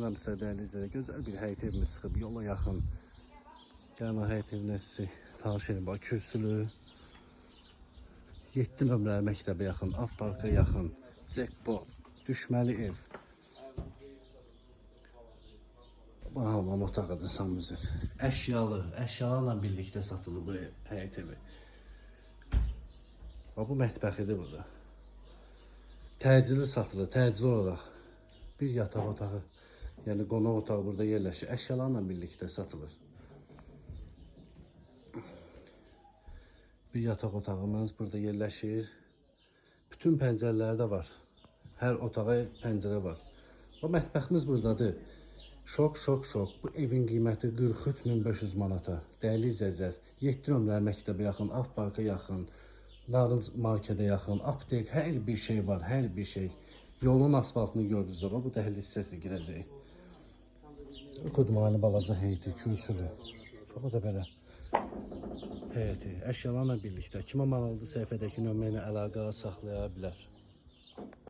göstərirəm sizə dəyərli izləyicilər. Gözəl bir həyət evimiz çıxıb yola yaxın. Gəlin o həyət evinə sizi tanış edin. Bax, kürsülü, 7 nömrəli məktəbə yaxın, Avparka yaxın, jackpot, düşməli ev. Bu hamam otağıdır samizir. Əşyalarla birlikdə satılır bu həyət evi. Bu mətbəxidir burada. Təcili satılır, təcili olaraq. Bir yataq otağı, yəni qonaq otağı burada yerləşir. Əşyalarla birlikdə satılır. Bir yataq otağımız burada yerləşir. Bütün pəncərələri də var. Hər otağa pəncərə var. O mətbəximiz buradadır. Şok. Bu evin qiyməti 43.500 manata. Dəyərli izləyicilər, 7 nömrəli məktəbə yaxın, Avparka yaxın, Narınc markete yaxın, aptek, hər bir şey var, hər bir şey. Yolun asfaltını gördünüz də, bu dəhliz hissəsi girəcək. Qudmani balaca heyeti, kürsülü. Bu da belə heyeti, əşyalarla birlikdə. Kimə maraqlıdır, səhifədəki nömrə ilə əlaqə saxlaya bilər.